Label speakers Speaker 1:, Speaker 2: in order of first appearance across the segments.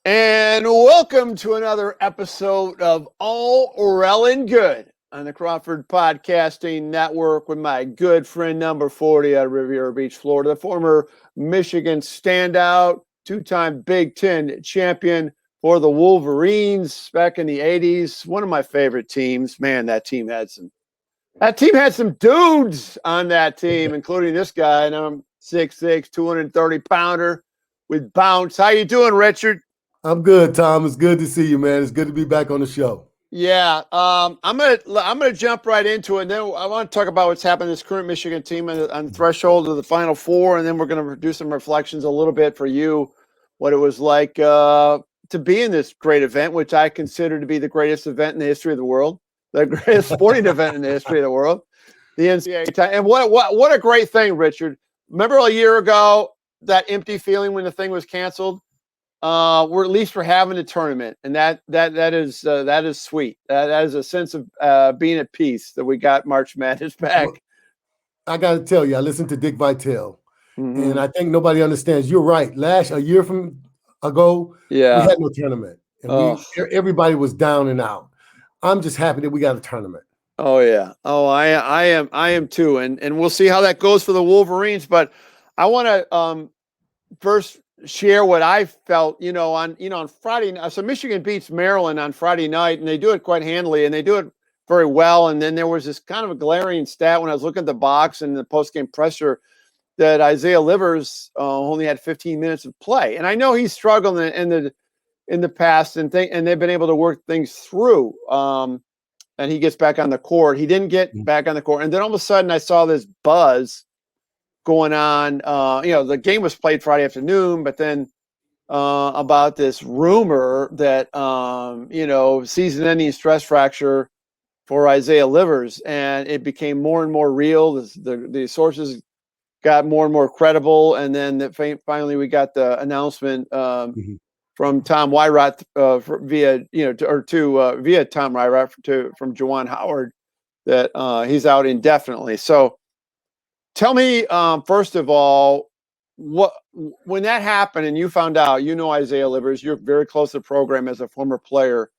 Speaker 1: And welcome to another episode of All Rell and Good on the Crawford Podcasting Network with my good friend number 40 out of Riviera Beach, Florida, the former Michigan standout, two-time Big Ten champion for the Wolverines back in the 80s. One of my favorite teams. Man, that team had some dudes on that team, including this guy, and I'm 6'6", 230-pounder with bounce. How you doing, Richard?
Speaker 2: I'm good, Tom. It's good to see you, man. It's good to be back on the show.
Speaker 1: Yeah, I'm gonna jump right into it. And then I want to talk about what's happened to this current Michigan team on the threshold of the Final Four, and then we're going to do some reflections a little bit for you, what it was like to be in this great event, which I consider to be the greatest event in the history of the world, the greatest sporting event in the history of the world, the NCAA time. And what a great thing, Richard. Remember a year ago that empty feeling when the thing was canceled? We're having a tournament, and that is sweet. That is a sense of being at peace that we got March Madness back.
Speaker 2: Well, I got to tell you, I listened to Dick Vitale, and I think nobody understands. You're right. A year from ago, we had no tournament, and everybody was down and out. I'm just happy that we got a tournament.
Speaker 1: Oh yeah. Oh, I am too, and we'll see how that goes for the Wolverines. But I want to first share what I felt, on Friday night. So Michigan beats Maryland on Friday night, and they do it quite handily, and they do it very well. And then there was this kind of a glaring stat when I was looking at the box and the post-game presser that Isaiah Livers only had 15 minutes of play. And I know he's struggled in the past, and they've been able to work things through. And he gets back on the court. He didn't get back on the court. And then all of a sudden I saw this buzz going on. The game was played Friday afternoon, but then about this rumor that season-ending stress fracture for Isaiah Livers, and it became more and more real. The sources got more and more credible, and then finally we got the announcement from Tom Wyrot via Tom Wyrot from Juwan Howard that he's out indefinitely. So. Tell me, first of all, when that happened and you found out, Isaiah Livers, you're very close to the program as a former player.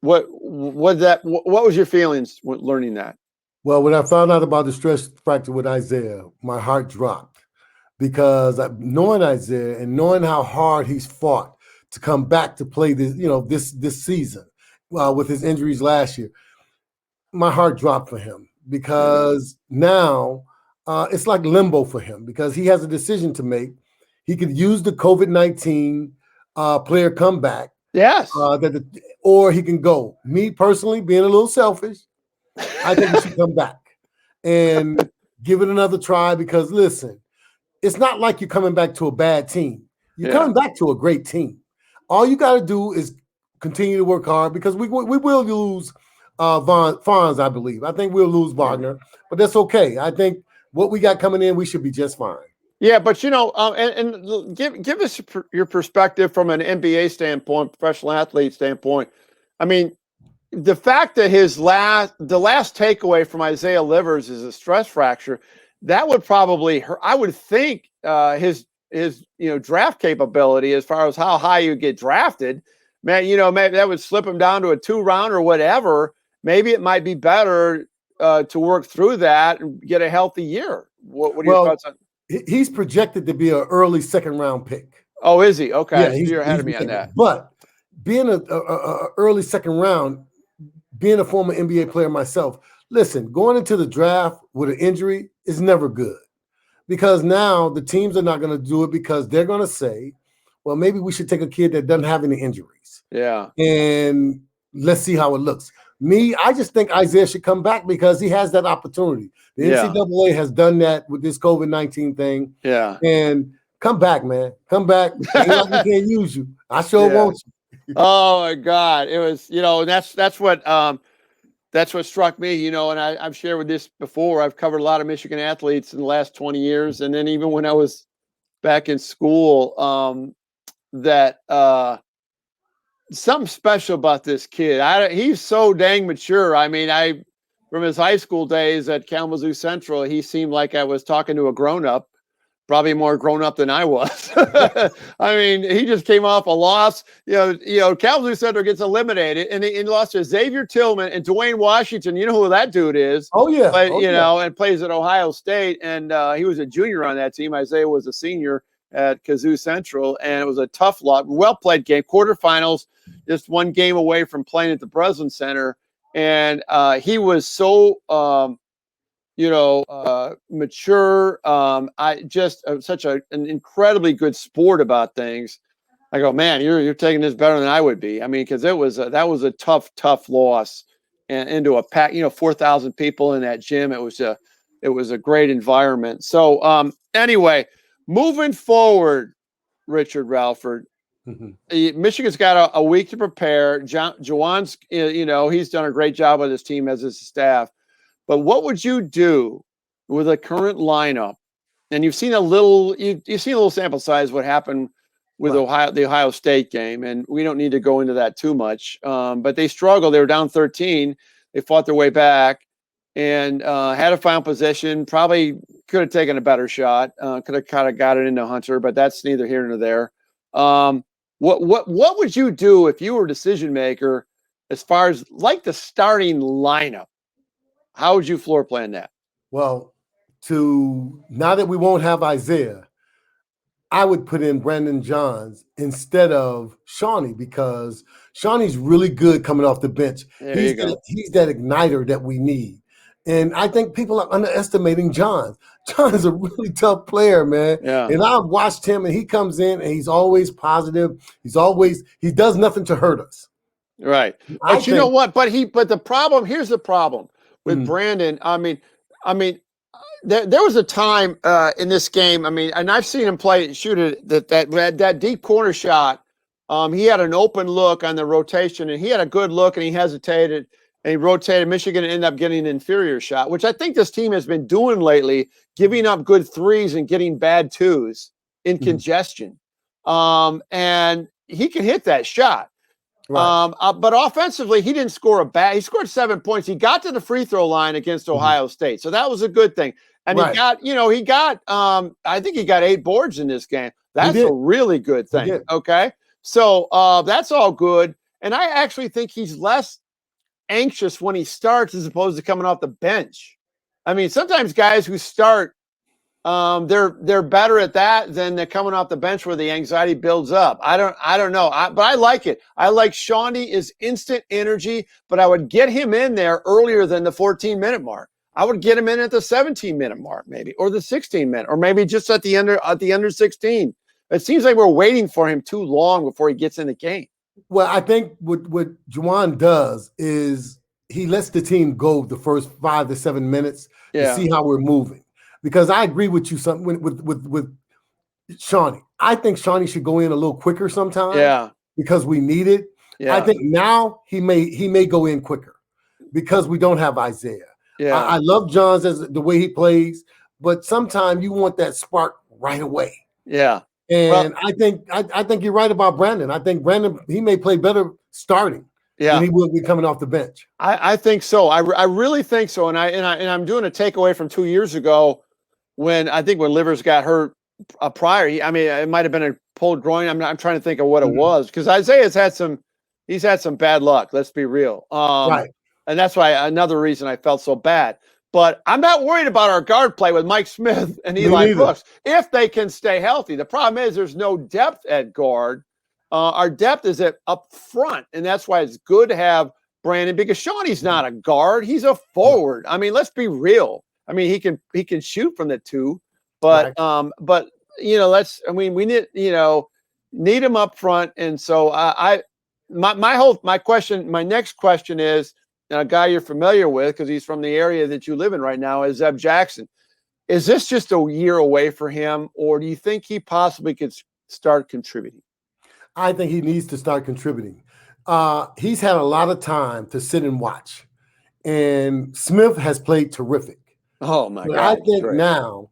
Speaker 1: What was your feelings when learning that?
Speaker 2: Well, when I found out about the stress fracture with Isaiah, my heart dropped because knowing Isaiah and knowing how hard he's fought to come back to play this season with his injuries last year, my heart dropped for him because now. It's like limbo for him because he has a decision to make. He could use the COVID-19 player comeback.
Speaker 1: Yes.
Speaker 2: Or he can go. Me personally, being a little selfish, I think he should come back and give it another try because, listen, it's not like you're coming back to a bad team. You're coming back to a great team. All you got to do is continue to work hard because we will lose Fonz, I believe. I think we'll lose Wagner, but that's okay. I think what we got coming in, we should be just fine.
Speaker 1: Yeah, but and give us your perspective from an NBA standpoint, professional athlete standpoint. I mean, the fact that the last takeaway from Isaiah Livers is a stress fracture, that would probably hurt. I would think his draft capability as far as how high you get drafted, man. Maybe that would slip him down to a 2-round or whatever. Maybe it might be better. To work through that and get a healthy year. What are your thoughts on?
Speaker 2: He's projected to be an early 2nd-round pick.
Speaker 1: Oh, is he? Okay,
Speaker 2: yeah,
Speaker 1: so you're ahead of me on that.
Speaker 2: But being a early 2nd round, being a former NBA player myself, listen, going into the draft with an injury is never good because now the teams are not going to do it because they're going to say, well, maybe we should take a kid that doesn't have any injuries.
Speaker 1: Yeah.
Speaker 2: And let's see how it looks. I just think Isaiah should come back because he has that opportunity. The NCAA has done that with this COVID-19 thing.
Speaker 1: Yeah.
Speaker 2: And come back, man. Come back. Ain't like we can't use you. I sure won't you.
Speaker 1: Oh my God. It was, that's what struck me, and I've shared with this before. I've covered a lot of Michigan athletes in the last 20 years. And then even when I was back in school, something special about this kid. He's so dang mature. I mean, from his high school days at Kalamazoo Central, he seemed like I was talking to a grown-up. probably more grown up than I was. I mean, he just came off a loss. Kalamazoo Center gets eliminated, and he lost to Xavier Tillman and Dwayne Washington. You know who that dude is?
Speaker 2: Oh yeah,
Speaker 1: but and plays at Ohio State, and he was a junior on that team. Isaiah was a senior at Kazoo Central, and it was a tough lot. Well played game, quarterfinals, just one game away from playing at the Breslin Center, and he was so. Mature. I just such an incredibly good sport about things. I go, man, you're taking this better than I would be. I mean, because that was a tough loss, and into a pack, 4,000 people in that gym. It was a great environment. So anyway, moving forward, Richard Rellford. Michigan's got a week to prepare. Juwan's, he's done a great job with his team as his staff. But what would you do with a current lineup? And you've seen a little sample size what happened with the Ohio State game, and we don't need to go into that too much. But they struggled. They were down 13. They fought their way back and had a final possession. Probably could have taken a better shot. Could have kind of got it into Hunter, but that's neither here nor there. What would you do if you were a decision maker as far as like the starting lineup? How would you floor plan that?
Speaker 2: Well, now that we won't have Isaiah, I would put in Brandon Johns instead of Shawnee, because Shawnee's really good coming off the bench. He's that igniter that we need. And I think people are underestimating Johns. John's a really tough player, man.
Speaker 1: Yeah.
Speaker 2: And I've watched him, and he comes in, and he's always positive. He does nothing to hurt us.
Speaker 1: Right. But you know what? But the problem, here's the problem with Brandon. I mean, there was a time in this game. I mean, and I've seen him shoot it that deep corner shot. He had an open look on the rotation, and he had a good look, and he hesitated, and he rotated. Michigan ended up getting an inferior shot, which I think this team has been doing lately, giving up good threes and getting bad twos in congestion. And he can hit that shot. Right. But offensively, he didn't score he scored 7 points. He got to the free throw line against Ohio State. So that was a good thing. And he got I think he got 8 boards in this game. That's a really good thing. Okay. So that's all good. And I actually think he's less anxious when he starts as opposed to coming off the bench. I mean, sometimes guys who start, they're better at that than they're coming off the bench where the anxiety builds up. I don't know. But I like it. I like Shawnee is instant energy, but I would get him in there earlier than the 14-minute mark. I would get him in at the 17-minute mark, maybe, or the 16-minute, or maybe just at the under 16. It seems like we're waiting for him too long before he gets in the game.
Speaker 2: Well, I think what Juwan does is he lets the team go the first 5 to 7 minutes to see how we're moving. Because I agree with you with Shawnee. I think Shawnee should go in a little quicker sometimes. Yeah. Because we need it. Yeah. I think now he may go in quicker because we don't have Isaiah. Yeah. I love Johns as the way he plays, but sometimes you want that spark right away.
Speaker 1: Yeah.
Speaker 2: And I think you're right about Brandon. I think Brandon, he may play better starting. Yeah, he will be coming off the bench.
Speaker 1: I think so. I really think so. And I'm doing a takeaway from 2 years ago when Livers got hurt prior. It might have been a pulled groin. I'm trying to think of what it was, because Isaiah's had some bad luck. Let's be real. Right. And that's why another reason I felt so bad. But I'm not worried about our guard play with Mike Smith and Eli Brooks if they can stay healthy. The problem is there's no depth at guard. Our depth is up front, and that's why it's good to have Brandon, because Shawnee's not a guard. He's a forward. I mean, let's be real. I mean, he can shoot from the 2, but we need him up front. And so my next question is, and a guy you're familiar with because he's from the area that you live in right now, is Zeb Jackson. Is this just a year away for him, or do you think he possibly could start contributing?
Speaker 2: I think he needs to start contributing. He's had a lot of time to sit and watch, and Smith has played terrific.
Speaker 1: Oh my God!
Speaker 2: I think now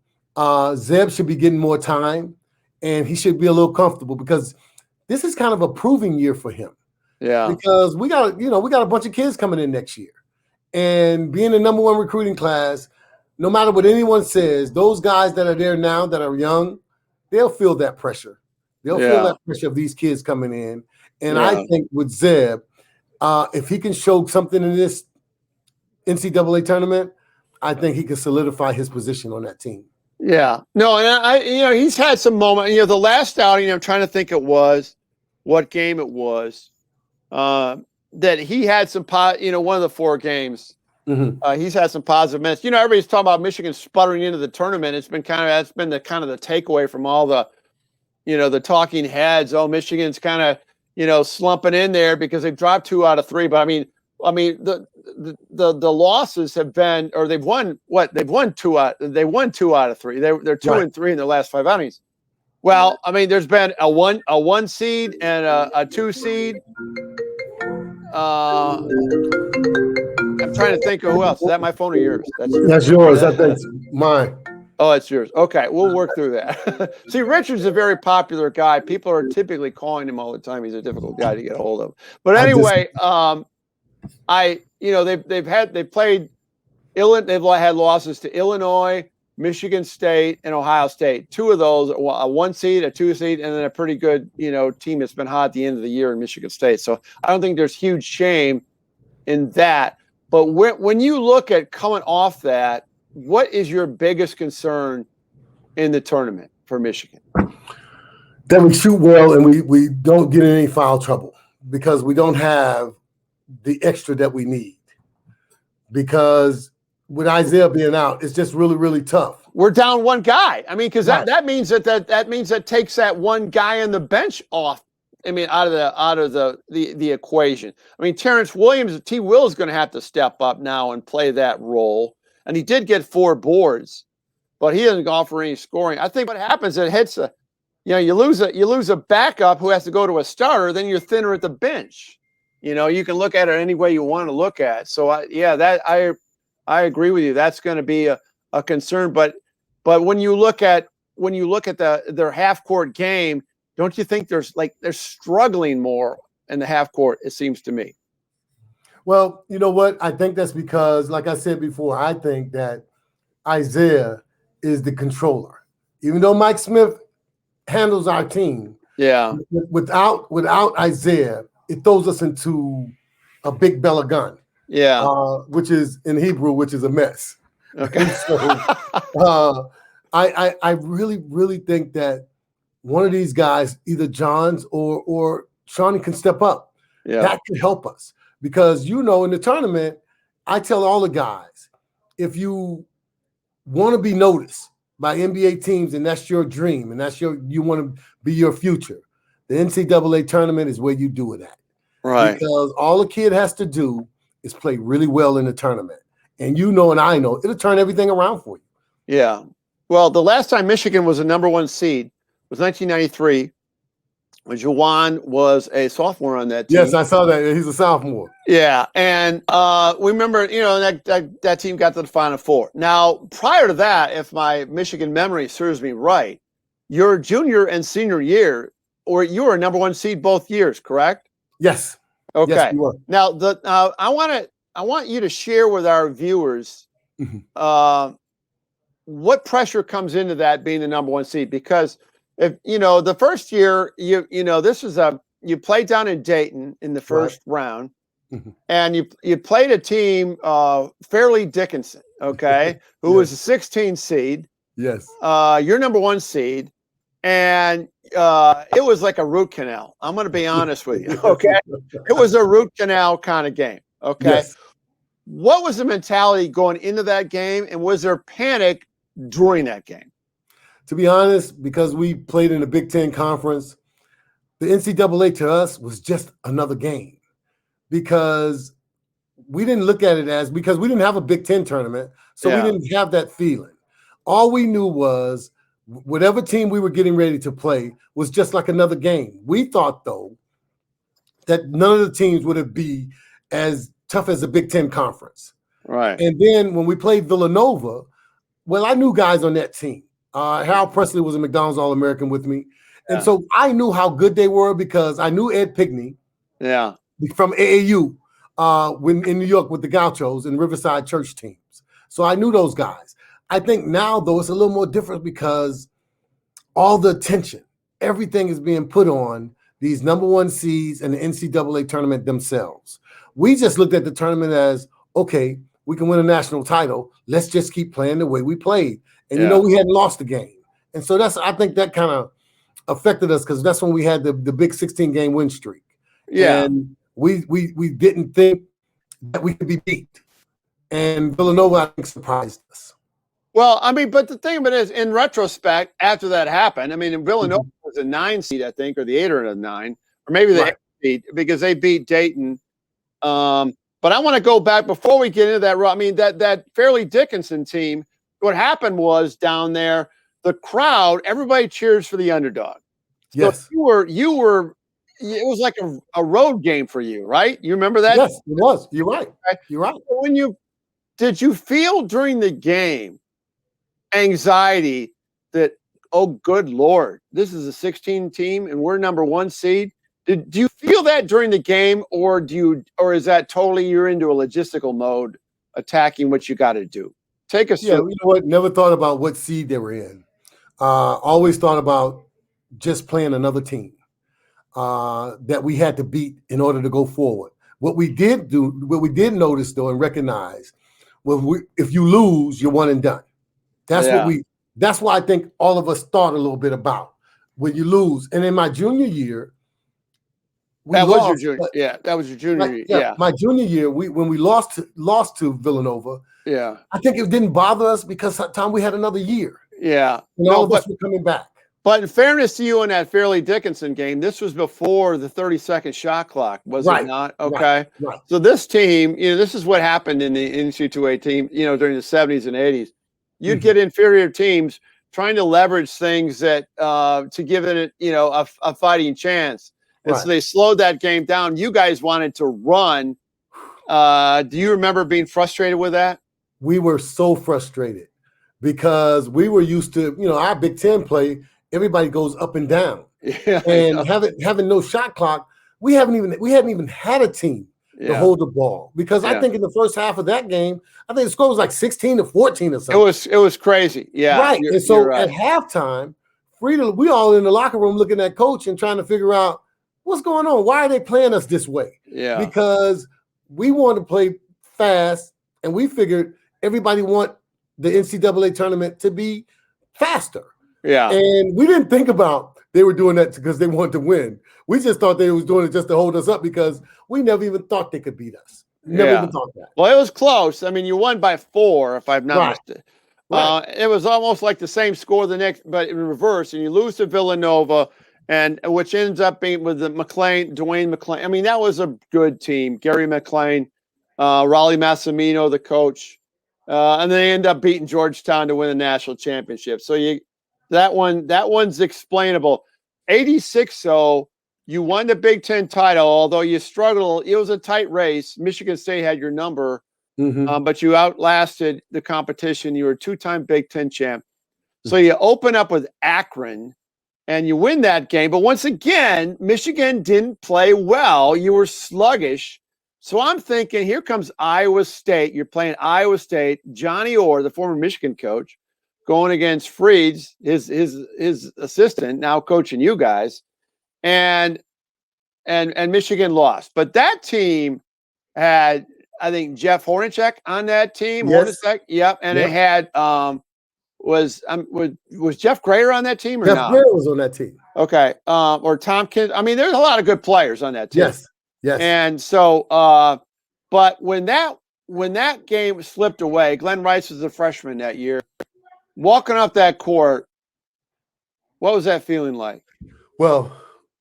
Speaker 2: Zeb should be getting more time, and he should be a little comfortable, because this is kind of a proving year for him. Yeah, because we got a bunch of kids coming in next year, and being the #1 recruiting class, no matter what anyone says, those guys that are there now that are young, they'll feel that pressure. They'll feel that pressure of these kids coming in. And I think with Zeb, if he can show something in this NCAA tournament, I think he can solidify his position on that team.
Speaker 1: Yeah. No, and he's had some moment. The last outing, I'm trying to think what game it was, that he had some one of the 4 games.
Speaker 2: Mm-hmm.
Speaker 1: He's had some positive minutes. Everybody's talking about Michigan sputtering into the tournament. It's been the takeaway from all the, the talking heads. Oh, Michigan's kind of, slumping in there because they've dropped 2 out of 3. But I mean, the losses have been, or they've won what? They won 2 out of 3. They're 2 and 3 in their last 5 outings. Well, I mean, there's been a 1 seed and a 2 seed. I'm trying to think of who else. Is that my phone or yours?
Speaker 2: That's yours. I think it's mine.
Speaker 1: Oh, it's yours. Okay, we'll work through that. See, Richard's a very popular guy. People are typically calling him all the time. He's a difficult guy to get a hold of. But anyway, they've had losses to Illinois, Michigan State, and Ohio State. 2 of those, a 1 seed, a 2 seed, and then a pretty good, team that's been hot at the end of the year in Michigan State. So I don't think there's huge shame in that. But when you look at coming off that, what is your biggest concern in the tournament for Michigan?
Speaker 2: That we shoot well and we don't get in any foul trouble because we don't have the extra that we need. Because with Isaiah being out, it's just really, really tough.
Speaker 1: We're down 1 guy. I mean, because that means that means that takes that 1 guy on the bench off. I mean, out of the equation. I mean, Terrence Williams, T. Will is going to have to step up now and play that role. And he did get 4 boards, but he doesn't offer any scoring. I think what happens, it hits you lose a backup who has to go to a starter, then you're thinner at the bench. You can look at it any way you want to look at it. So I agree with you. That's going to be a concern. But when you look at their half court game, don't you think they're struggling more in the half court? It seems to me.
Speaker 2: Well, you know what? I think that's because, like I said before, I think that Isaiah is the controller. Even though Mike Smith handles our team, without Isaiah, it throws us into a big balagan.
Speaker 1: Yeah,
Speaker 2: which is in Hebrew, which is a mess.
Speaker 1: Okay.
Speaker 2: So, I really, really think that one of these guys, either Johns or Shawnee, can step up.
Speaker 1: Yeah,
Speaker 2: that could help us. Because, in the tournament, I tell all the guys, if you want to be noticed by NBA teams and that's your dream and you want to be your future, the NCAA tournament is where you do it at.
Speaker 1: Right.
Speaker 2: Because all a kid has to do is play really well in the tournament. And and I know, it'll turn everything around for you.
Speaker 1: Yeah. Well, the last time Michigan was a number 1 seed was 1993. When Juwan was a sophomore on that team.
Speaker 2: Yes, I saw that. He's a sophomore.
Speaker 1: Yeah, and we remember, that team got to the Final Four. Now, prior to that, if my Michigan memory serves me right, your junior and senior year, or you were a number 1 seed both years, correct?
Speaker 2: Yes.
Speaker 1: Okay.
Speaker 2: Yes, we were.
Speaker 1: Now, I want you to share with our viewers what pressure comes into that being the number 1 seed, because if the first year you played down in Dayton in the first round, and you played a team, Fairleigh Dickinson, okay, who was a 16 seed.
Speaker 2: Yes.
Speaker 1: You're number 1 seed, and it was like a root canal. I'm going to be honest with you, okay? It was a root canal kind of game, okay?
Speaker 2: Yes.
Speaker 1: What was the mentality going into that game, and was there panic during that game?
Speaker 2: To be honest, because we played in the Big Ten Conference, the NCAA to us was just another game, because we didn't look at it because we didn't have a Big Ten tournament, so we didn't have that feeling. All we knew was whatever team we were getting ready to play was just like another game. We thought, though, that none of the teams would be as tough as the Big Ten Conference.
Speaker 1: Right.
Speaker 2: And then when we played Villanova, well, I knew guys on that team. Harold Presley was a McDonald's All-American with me. And so I knew how good they were because I knew Ed Pigney from AAU when in New York with the Gauchos and Riverside Church teams. So I knew those guys. I think now, though, it's a little more different because all the attention, everything is being put on these number one seeds and the NCAA tournament themselves. We just looked at the tournament as, okay, we can win a national title. Let's just keep playing the way we played. And, we hadn't lost the game. And so I think that kind of affected us because that's when we had the big 16-game win streak.
Speaker 1: Yeah.
Speaker 2: And we didn't think that we could be beat. And Villanova, I think, surprised us.
Speaker 1: Well, I mean, but the thing about it is, in retrospect, after that happened, I mean, Villanova was a 9 seed, I think, or the 8 or the 9, or maybe the 8 seed, because they beat Dayton. But I want to go back before we get into that. I mean, that Fairleigh Dickinson team, what happened was down there, the crowd, everybody cheers for the underdog. So
Speaker 2: yes.
Speaker 1: You were. It was like a road game for you, right? You remember that?
Speaker 2: Yes, it was. You're right. You're right.
Speaker 1: Did you feel during the game anxiety that, oh, good Lord, this is a 16 team and we're number 1 seed? Do you feel that during the game, or is that totally you're into a logistical mode, attacking what you got to do? Take us through.
Speaker 2: You know what? Never thought about what seed they were in. Always thought about just playing another team that we had to beat in order to go forward. What we did notice though and recognize, if you lose, you're one and done. That's what I think all of us thought a little bit about when you lose. And in my junior year,
Speaker 1: that was your junior year. Yeah.
Speaker 2: My junior year, when we lost to Villanova, I think it didn't bother us because at the time we had another year.
Speaker 1: Yeah.
Speaker 2: All of us were coming back.
Speaker 1: But in fairness to you in that Fairleigh Dickinson game, this was before the 30-second shot clock, was it not? Okay.
Speaker 2: Right.
Speaker 1: So this team, this is what happened in the NCAA team, during the 70s and 80s. You'd get inferior teams trying to leverage things that to give it, a fighting chance. And so they slowed that game down. You guys wanted to run. Do you remember being frustrated with that?
Speaker 2: We were so frustrated because we were used to, our Big Ten play. Everybody goes up and down, and having no shot clock. We hadn't even had a team to hold the ball because I think in the first half of that game, I think the score was like 16-14 or something.
Speaker 1: It was crazy. Yeah.
Speaker 2: Right. And so at halftime, we all in the locker room looking at coach and trying to figure out what's going on. Why are they playing us this way?
Speaker 1: Yeah.
Speaker 2: Because we wanted to play fast, and we figured everybody want the NCAA tournament to be faster.
Speaker 1: Yeah.
Speaker 2: And we didn't think about they were doing that because they wanted to win. We just thought they was doing it just to hold us up because we never even thought they could beat us. Never even thought that.
Speaker 1: Well, it was close. I mean, you won by 4, if I've not mistaken. It was almost like the same score but in reverse, and you lose to Villanova, and which ends up being with the Dwayne McClain. I mean, that was a good team. Gary McClain, Raleigh Massimino, the coach, and they end up beating Georgetown to win the national championship. So that one's explainable. 86, though, you won the Big Ten title, although you struggled. It was a tight race. Michigan State had your number, but you outlasted the competition. You were a 2-time Big Ten champ. So you open up with Akron, and you win that game. But once again, Michigan didn't play well. You were sluggish. So I'm thinking, here comes Iowa State. You're playing Iowa State. Johnny Orr, the former Michigan coach, going against Freeds, his assistant, now coaching you guys, and Michigan lost. But that team had, I think, Jeff Hornacek on that team.
Speaker 2: Yes.
Speaker 1: Hornacek, yep. And it had was Jeff Grayer on that team or
Speaker 2: Jeff
Speaker 1: not?
Speaker 2: Grayer was on that team.
Speaker 1: Okay, or Tompkins. I mean, there's a lot of good players on that team.
Speaker 2: Yes.
Speaker 1: And so, but when that game slipped away, Glenn Rice was a freshman that year. Walking off that court, what was that feeling like?
Speaker 2: Well,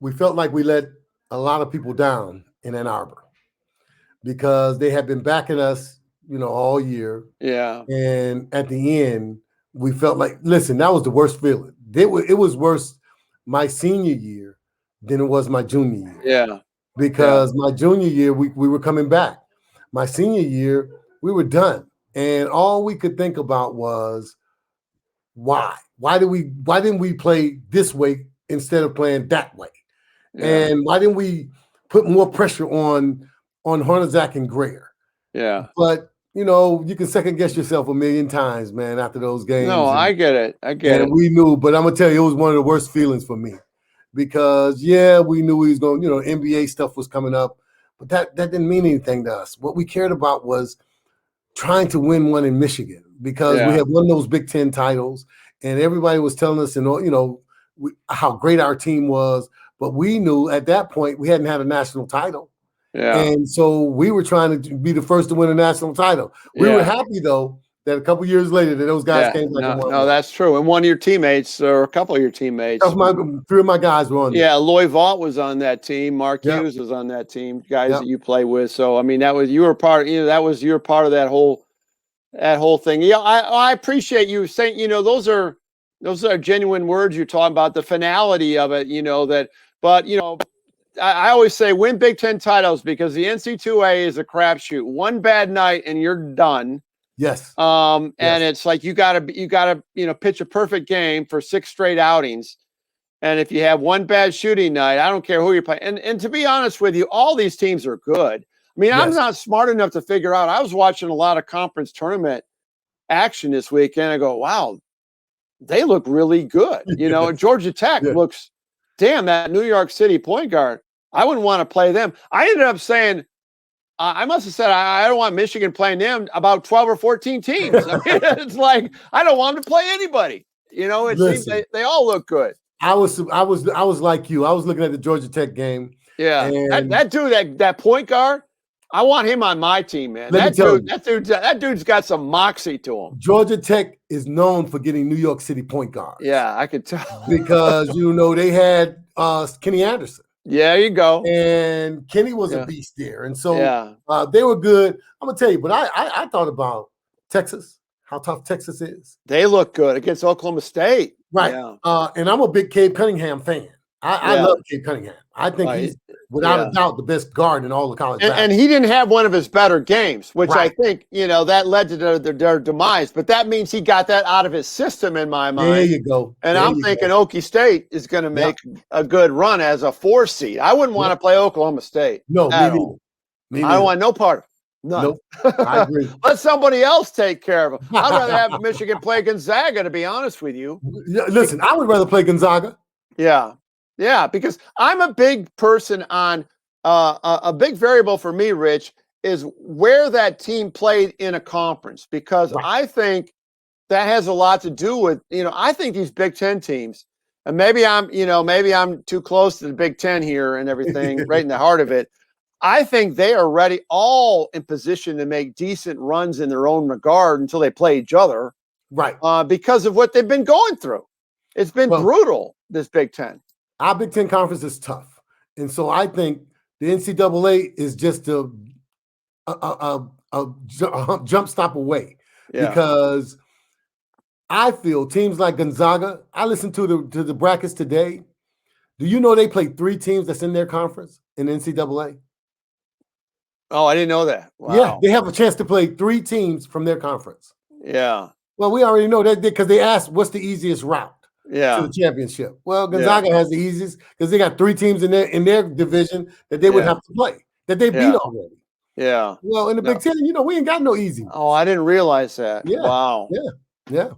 Speaker 2: we felt like we let a lot of people down in Ann Arbor because they had been backing us, all year.
Speaker 1: Yeah.
Speaker 2: And at the end, we felt like, listen, that was the worst feeling. It was worse my senior year than it was my junior year.
Speaker 1: Yeah.
Speaker 2: Because my junior year, we were coming back. My senior year, we were done. And all we could think about was, why? Why didn't we play this way instead of playing that way? Yeah. And why didn't we put more pressure on Hornacek and Grayer?
Speaker 1: Yeah.
Speaker 2: But you can second guess yourself a million times, man, after those games.
Speaker 1: No, I get it.
Speaker 2: And we knew, but I'm gonna tell you, it was one of the worst feelings for me because we knew he was going. NBA stuff was coming up, but that didn't mean anything to us. What we cared about was trying to win one in Michigan because we had won those Big Ten titles, and everybody was telling us, how great our team was. But we knew at that point we hadn't had a national title. Yeah. And so we were trying to be the first to win a national title. We were happy, though, that a couple years later that those guys came back and won.
Speaker 1: No, that's true. And one of your teammates, or a couple of your teammates.
Speaker 2: 3 of my guys were on there.
Speaker 1: Yeah, Loy Vaught was on that team. Mark Hughes was on that team, guys that you play with. So, I mean, you were part of that whole thing. Yeah, I appreciate you saying, those are genuine words you're talking about, the finality of it, but I always say win Big Ten titles because the NC2A is a crapshoot. One bad night and you're done.
Speaker 2: Yes.
Speaker 1: And it's like you gotta pitch a perfect game for 6 straight outings. And if you have one bad shooting night, I don't care who you're playing. And to be honest with you, all these teams are good. I mean, I'm not smart enough to figure out. I was watching a lot of conference tournament action this weekend. I go, wow, they look really good. Georgia Tech looks. Damn, that New York City point guard. I wouldn't want to play them. I ended up saying, I must have said, I don't want Michigan playing them about 12 or 14 teams. I mean, it's like, I don't want them to play anybody. It seems they all look good.
Speaker 2: I was like you. I was looking at the Georgia Tech game.
Speaker 1: Yeah. That dude, that point guard, I want him on my team, man. That dude's got some moxie to him.
Speaker 2: Georgia Tech is known for getting New York City point guards.
Speaker 1: Yeah, I could tell.
Speaker 2: Because, they had Kenny Anderson.
Speaker 1: Yeah, you go.
Speaker 2: And Kenny was a beast there. And so they were good. I'm going to tell you, but I thought about Texas, how tough Texas is.
Speaker 1: They look good against Oklahoma State.
Speaker 2: Right. Yeah. And I'm a big Cade Cunningham fan. I love Cade Cunningham. I think he's, without a doubt, the best guard in all the college basketball.
Speaker 1: And he didn't have one of his better games, which I think, that led to their demise. But that means he got that out of his system in my mind.
Speaker 2: There you go.
Speaker 1: And I'm thinking Okie State is going to make a good run as a 4 seed. I wouldn't want to play Oklahoma State.
Speaker 2: No, me neither.
Speaker 1: I don't want no part of it. None.
Speaker 2: Nope. I agree.
Speaker 1: Let somebody else take care of them. I'd rather have Michigan play Gonzaga, to be honest with you.
Speaker 2: Listen, I would rather play Gonzaga.
Speaker 1: Yeah. Yeah, because I'm a big person on a big variable for me, Rich, is where that team played in a conference, because I think that has a lot to do with, I think these Big Ten teams, and maybe I'm too close to the Big Ten here and everything, right in the heart of it. I think they are ready, all in position to make decent runs in their own regard until they play each other.
Speaker 2: Right.
Speaker 1: Because of what they've been going through. It's been brutal, this Big Ten.
Speaker 2: Our Big Ten conference is tough. And so I think the NCAA is just a jump stop away. Yeah. Because I feel teams like Gonzaga, I listened to the brackets today. Do you know they play 3 teams that's in their conference in the NCAA?
Speaker 1: Oh, I didn't know that. Wow.
Speaker 2: Yeah, they have a chance to play 3 teams from their conference.
Speaker 1: Yeah.
Speaker 2: Well, we already know that because they asked what's the easiest route to the championship. Well, Gonzaga has the easiest because they got 3 teams in their division that they would have to play, that they beat already.
Speaker 1: Yeah.
Speaker 2: Well, in the Big Ten, we ain't got no easy.
Speaker 1: Oh, I didn't realize that.
Speaker 2: Yeah.
Speaker 1: Wow.
Speaker 2: Yeah.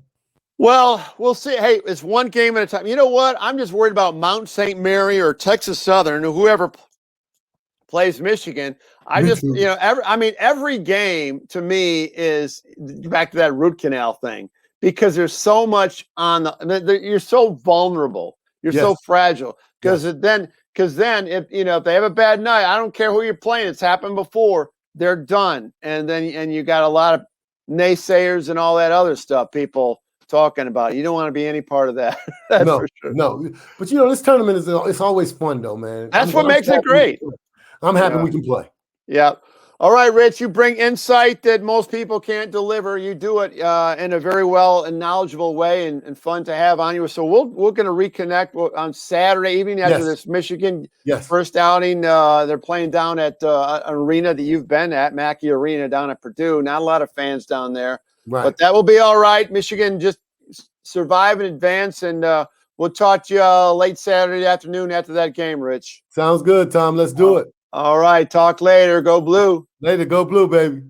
Speaker 1: Well, we'll see. Hey, it's one game at a time. You know what? I'm just worried about Mount St. Mary or Texas Southern or whoever plays Michigan. Every game to me is back to that root canal thing, because there's so much you're so vulnerable. You're so fragile because then if they have a bad night, I don't care who you're playing. It's happened before. They're done. And you got a lot of naysayers and all that other stuff people talking about. You don't want to be any part of that. That's for sure.
Speaker 2: No. But this tournament it's always fun though, man.
Speaker 1: That's what makes it great.
Speaker 2: I'm happy we can play.
Speaker 1: Yeah. All right, Rich, you bring insight that most people can't deliver. You do it in a very well and knowledgeable way and fun to have on you. So we're going to reconnect on Saturday evening after this Michigan first outing. They're playing down at an arena that you've been at, Mackey Arena down at Purdue. Not a lot of fans down there. Right. But that will be all right. Michigan just survive and advance, and we'll talk to you late Saturday afternoon after that game, Rich.
Speaker 2: Sounds good, Tom. Let's do it.
Speaker 1: All right. Talk later. Go Blue.
Speaker 2: Later. Go Blue, baby.